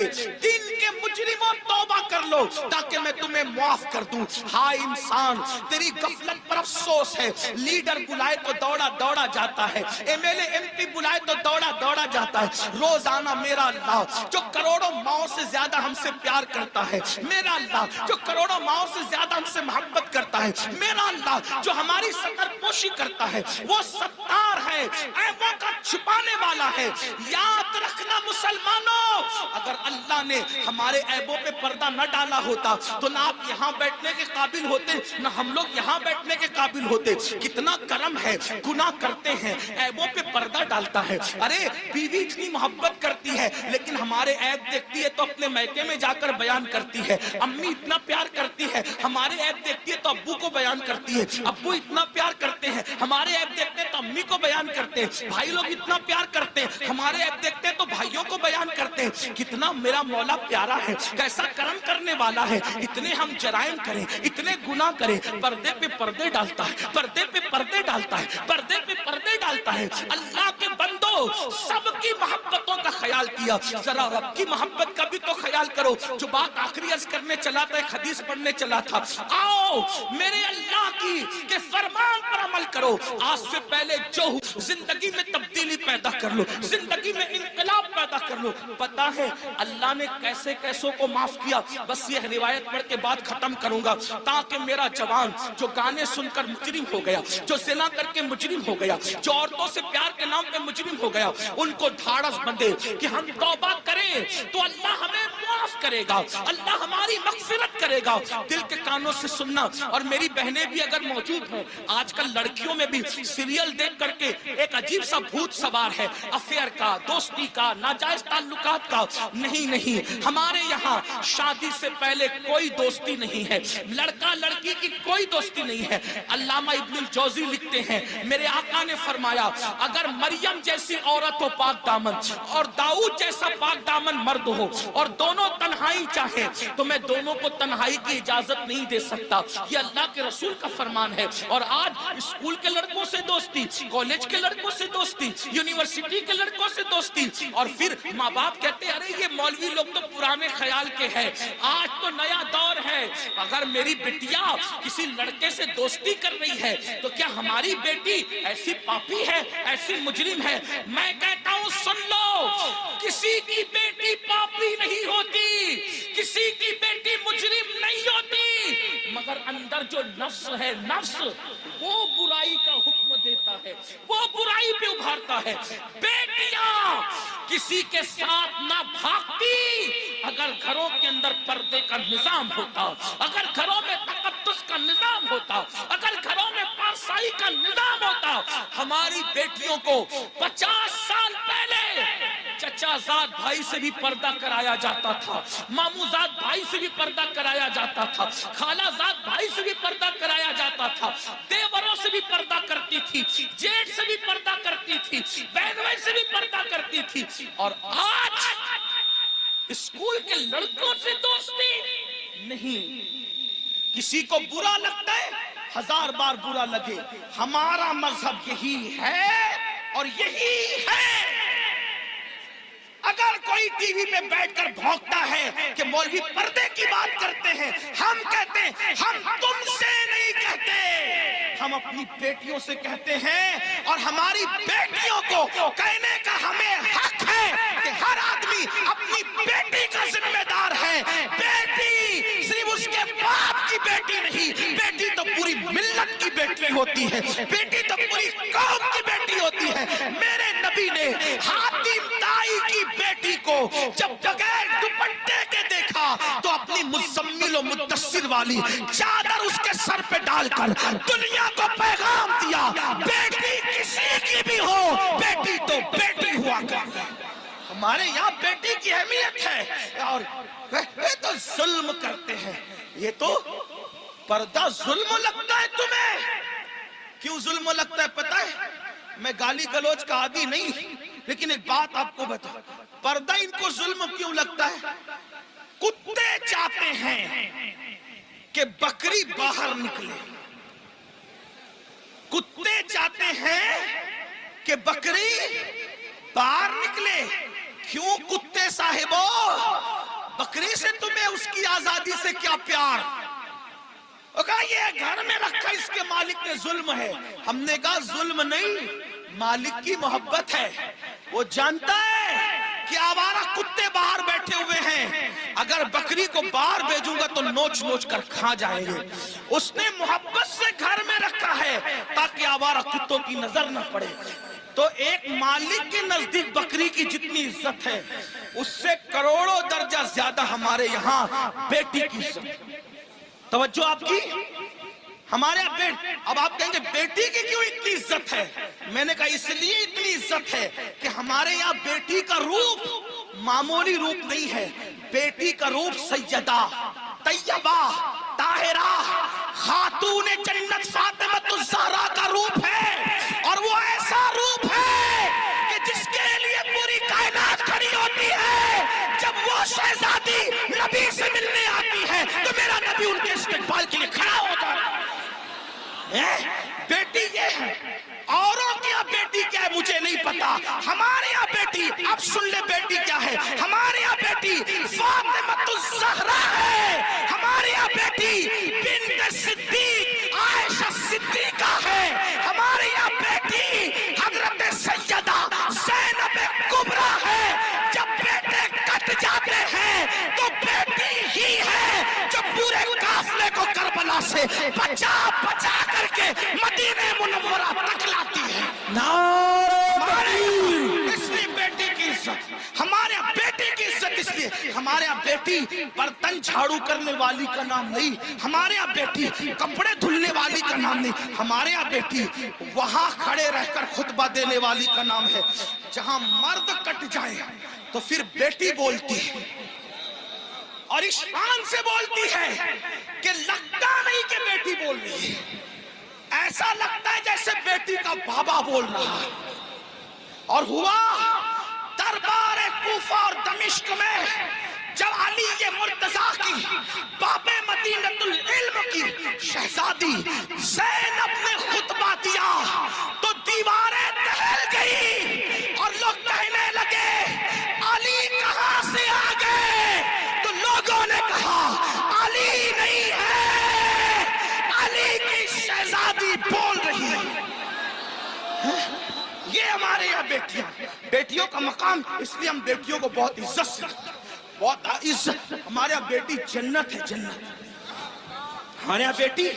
دین کے مجرموں توبہ کر لو تاکہ میں تمہیں معاف کر دوں. ہائے انسان تیری غفلت پر افسوس ہے. لیڈر بلائے تو دوڑا دوڑا جاتا ہے, M L A M P بلائے تو دوڑا دوڑا جاتا ہے. روزانہ میرا اللہ جو کروڑوں ماؤں سے زیادہ ہم سے پیار کرتا ہے, میرا اللہ جو کروڑوں ماؤں سے زیادہ ہم سے محبت کرتا ہے, میرا اللہ جو ہماری ستر پوشی کرتا ہے, وہ ستار ہے, عیبوں کا چھپانے والا ہے. یاد رکھنا مسلمانوں, اگر اللہ نے ہمارے عیبوں پہ پردہ نہ ڈالا ہوتا تو نہ آپ یہاں بیٹھنے کے قابل ہوتے, نہ ہم لوگ یہاں بیٹھنے کے قابل ہوتے. کتنا کرم ہے, گناہ کرتے ہیں, عیبوں پہ پردہ ڈالتا ہے. ارے بیوی اتنی محبت کرتی ہے لیکن ہمارے عیب دیکھتی ہے تو اپنے میکے میں جا کر بیان کرتی ہے. امی اتنا پیار کرتی ہے, ہمارے عیب دیکھتی ہے تو ابو کو بیان کرتی ہے. ابو اتنا پیار کرتے ہیں, ہمارے عیب دیکھتے ہیں تو امی کو بیان کرتے ہیں. بھائی لوگ اتنا پیار کرتے ہیں, ہمارے عیب دیکھتے ہیں تو بھائیوں کو بیان کرتے ہیں. کتنا میرا مولا پیارا ہے, کیسا کرم کرنے والا ہے. اتنے ہم جرائم کریں, اتنے گناہ کریں, پردے پہ پردے ڈالتا ہے, پردے پہ پردے ڈالتا ہے, پردے پہ پردے ڈالتا ہے. اللہ کے بندو سب کی محبتوں کا خیال کیا, ذرا رب کی محبت کا بھی تو خیال کرو. جو بات آخری عرض کرنے چلا تھا, ایک حدیث پڑھنے چلا تھا, آؤ میرے اللہ کی کہ فرمان پر عمل کرو. آج سے پہلے جو زندگی میں تبدیلی پیدا کر لو, زندگی میں انقلاب پیدا کر لو. پتا ہے اللہ نے کیسے کیسوں کو معاف کیا. بس یہ روایت پڑھ کے بات ختم کروں گا تاکہ میرا جوان جو گانے سن کر مجرم ہو گیا, جو زنا کر کے مجرم ہو گیا, جو عورتوں سے پیار کے نام پہ مجرم ہو گیا, ان کو دھاڑس بندے کہ ہم توبہ کریں تو اللہ ہمیں معاف کرے گا, اللہ ہماری مغفرت کرے گا. دل کے کانوں سے سننا. اور میری بہنیں بھی اگر موجود ہیں, آج کل لڑکیوں میں بھی سیریل دیکھ کر کے ایک عجیب سا بھوت سوار ہے, افیئر کا, دوستی کا, ناجائز تعلقات کا. نہیں نہیں, ہمارے یہاں شادی سے پہلے کوئی دوستی نہیں ہے, لڑکا لڑکی کی کوئی دوستی نہیں ہے. علامہ ابن الجوزی لکھتے ہیں, میرے آقا نے فرمایا اگر مریم جیسی عورت ہو پاک دامن اور داؤد جیسا پاک دامن مرد ہو اور دونوں تنہائی چاہیں تو میں دونوں کو تنہائی کی اجازت نہیں دے سکتا. یہ اللہ کے رسول کا فرمان ہے. اور آج اسکول کے لڑکوں سے دوستی, کالج کے لڑکوں سے دوستی, یونیورسٹی کے لڑکوں سے دوستی, اور پھر ماں باپ کہتے ہیں ارے یہ مولوی لوگ تو پرانے خیال کے ہیں, آج تو نیا دور ہے. اگر میری بیٹیا کسی لڑکے سے دوستی کر رہی ہے تو کیا ہماری بیٹی ایسی پاپی ہے, ایسی مجرم ہے؟ میں کہتا ہوں سن لو, کسی کی بیٹی پاپی نہیں ہوتی, کسی کی بیٹی مجرم نہیں ہوتی, مگر اندر جو نفس ہے, نفس وہ برائی کا حکم دیتا ہے, وہ برائی پہ ابھارتا ہے. بیٹیاں کسی کے ساتھ نہ بھاگتی اگر گھروں کے اندر پردے کا نظام ہوتا, اگر گھروں میں تقدس کا نظام ہوتا, اگر گھروں میں پارسائی کا نظام ہوتا. ہماری بیٹیوں کو 50 سال پہلے چچا زاد بھائی سے بھی پردہ کرایا جاتا تھا, مامو زاد بھائی سے بھی پردہ کرایا جاتا تھا, خالہ زاد بھائی سے بھی پردہ کرایا جاتا تھا, دیوروں سے بھی پردہ کرتی تھی, جیٹ سے بھی پردہ کرتی تھی, بہنوئی سے بھی پردہ کرتی تھی. اور آج اسکول کے لڑکوں سے دوستی نہیں. کسی کو برا لگتا ہے, 1000 بار برا لگے, ہمارا مذہب یہی ہے اور یہی ہے. اگر کوئی ٹی وی پہ بیٹھ کر بھونکتا ہے کہ مولوی پردے کی بات کرتے ہیں, ہم کہتے ہیں ہم تم سے نہیں کہتے, ہم اپنی بیٹیوں سے کہتے ہیں. اور ہماری بیٹیوں کو کہنے کا ہمیں حق ہے کہ ہر آدمی اپنی بیٹی کا ذمہ دار ہے. بیٹی صرف اس کے باپ کی بیٹی نہیں, بیٹی تو پوری ملت کی بیٹی ہوتی ہے, بیٹی تو پوری قوم کی بیٹی ہوتی ہے. میرے نبی نے حاتم طائی کی بیٹی کو جب بغیر دوپٹے کے دیکھا تو اپنی مزمل و مدثر والی چادر اس کے سر پہ ڈال کر دنیا کو پیغام دیا, بیٹی کسی کی بھی ہو, بیٹی تو بیٹی ہوا کر. ہمارے یہاں بیٹی کی اہمیت ہے. اور یہ تو ظلم کرتے ہیں, یہ تو پردہ ظلم لگتا ہے تمہیں. کیوں ظلم لگتا ہے پتہ ہے؟ میں گالی گلوچ کا عادی نہیں, لیکن ایک بات آپ کو بتا, پردہ ان کو ظلم کیوں لگتا ہے؟ کتے چاہتے ہیں کہ بکری باہر نکلے, کتے چاہتے ہیں کہ بکری باہر نکلے. کیوں کتے صاحبوں؟ بکری سے تمہیں اس کی آزادی سے کیا پیار؟ وہ کہا یہ گھر میں رکھا اس کے مالک نے ظلم ہے. ہم نے کہا ظلم نہیں، مالک کی محبت ہے. وہ جانتا ہے کہ آوارہ کتے باہر بیٹھے ہوئے ہیں، اگر بکری کو باہر بھیجوں گا تو نوچ نوچ کر کھا جائیں گے. اس نے محبت سے گھر میں رکھا ہے تاکہ آوارہ کتوں کی نظر نہ پڑے. تو ایک مالک کے نزدیک بکری کی جتنی عزت ہے اس سے کروڑوں درجہ زیادہ ہمارے یہاں بیٹی کی عزت. توجہ آپ کی. ہمارے یہاں اب آپ کہیں گے بیٹی کی کیوں اتنی عزت ہے؟ میں نے کہا اس لیے اتنی عزت ہے کہ ہمارے یہاں بیٹی کا روپ معمولی روپ نہیں ہے. بیٹی کا روپ سیدہ، طیبہ، طاہرہ، خاتون جنت فاطمہ الزہرا کا روپ ہے. اور وہ ایسا روپ ہے کہ جس کے لیے پوری کائنات کھڑی ہوتی ہے. جب وہ شہزادی نبی سے ملنے آتی ہے تو میرا نبی ان کے استقبال کے لیے کھڑا ہوتا ہے. بیٹی یہ ہے. اوروں کی بیٹی کیا ہے مجھے نہیں پتا. ہمارے یہاں بیٹی، اب سن لے بیٹی کیا ہے. ہمارے یہاں بیٹی فاطمہ الزہرا ہے. ہمارے یہاں بیٹی بنت صدیق عائشہ صدیقہ ہے. ہمارے یہاں بیٹی حضرت سیدہ زینب کبریٰ ہے. جب بیٹے کٹ جاتے ہیں تو بیٹی ہی ہے جو پورے قافلے کو کربلا سے بچا بچا کر کے مدینہ منورہ تک لاتی ہے. اس لیے بیٹی کی عزت، ہمارے یہاں بیٹی کی عزت اس لیے. ہمارے یہاں بیٹی برتن جھاڑو کرنے والی کا نام نہیں، ہمارے یہاں بیٹی کپڑے دھلنے والی کا نام نہیں. ہمارے یہاں بیٹی وہاں کھڑے رہ کر خطبہ دینے والی کا نام ہے. جہاں مرد کٹ جائے تو پھر بیٹی بولتی ہے اور اس شان سے بولتی ہے کہ لگتا نہیں کہ بیٹی بول رہی ہے. ایسا لگتا ہے جیسے بیٹی کا بابا بول رہا ہے. اور ہوا دربار کوفہ اور دمشق میں جب علی مرتضیٰ کی باب مدینۃ العلم کی شہزادی زینب نے خطبہ دیا تو دیواریں دہل گئی اور لوگ کہنے لگے علی کہاں سے آ گئے؟ تو لوگوں نے کہا علی نہیں ہے، علی کی شہزادی بول رہی ہے. یہ ہمارے یہاں بیٹیاں، بیٹیوں کا مقام اس لیے ہم بیٹیوں کو بہت عزت سے رکھتے ہیں. بہت عزت. ہمارے یہاں بیٹی جنت ہے، جنت. ہمارے یہاں بیٹی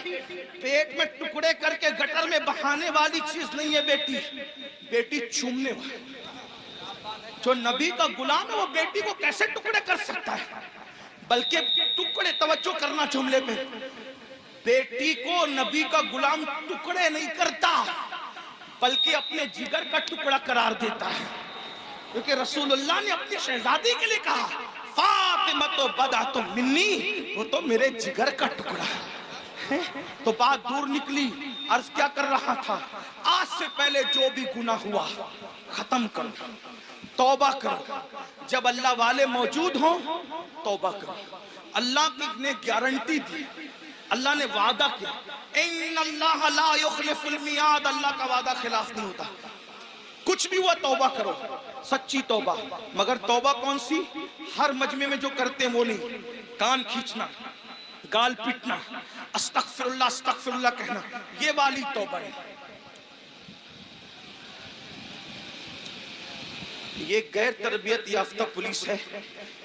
پیٹ میں ٹکڑے کر کے گٹر میں بہانے والی چیز نہیں ہے. بیٹی بیٹی چومنے والی. جو نبی کا غلام ہے وہ بیٹی کو کیسے ٹکڑے کر سکتا ہے؟ بلکہ ٹکڑے، توجہ کرنا جملے پہ، بیٹی کو نبی کا غلام ٹکڑے نہیں کرتا بلکہ اپنے جگر کا ٹکڑا قرار دیتا ہے. کیونکہ رسول اللہ نے اپنی شہزادی کے لیے کہا فاطمہ تو بضعۃ منی، وہ تو میرے جگر کا ٹکڑا ہے. تو بات دور نکلی. عرض کیا کر رہا تھا؟ آج سے پہلے جو بھی گناہ ہوا ختم کرو، توبہ کرو. جب اللہ والے موجود ہوں توبہ کرو. اللہ نے گارنٹی دی، اللہ نے وعدہ کیا ان اللہ لا یخلف المیعاد. اللہ کا وعدہ خلاف نہیں ہوتا. کچھ بھی ہوا توبہ کرو، سچی توبہ. مگر توبہ کون سی؟ ہر مجمع میں جو کرتے ہیں وہ نہیں. کان کھینچنا، گال پیٹنا، استغفر اللہ کہنا، یہ والی توبہ ہے. یہ غیر تربیت یافتہ پولیس ہے.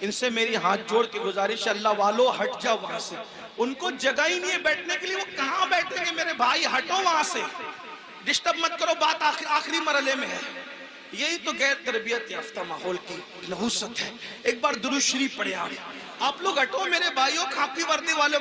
ان سے میری ہاتھ جوڑ کے گزارش ہے، اللہ والو ہٹ جاؤ وہاں سے. ان کو جگہ ہی نہیں ہے بیٹھنے کے لیے. وہ کہاں بیٹھیں گے میرے بھائی؟ ہٹو وہاں سے، ڈسٹرب مت کرو. بات آخری مرحلے میں ہے. یہی تو غیر تربیت یافتہ ماحول کی نحوست ہے. ایک بار درود شریف پڑھے. آپ لوگ ہٹو میرے بھائیوں، خاکی وردی والوں.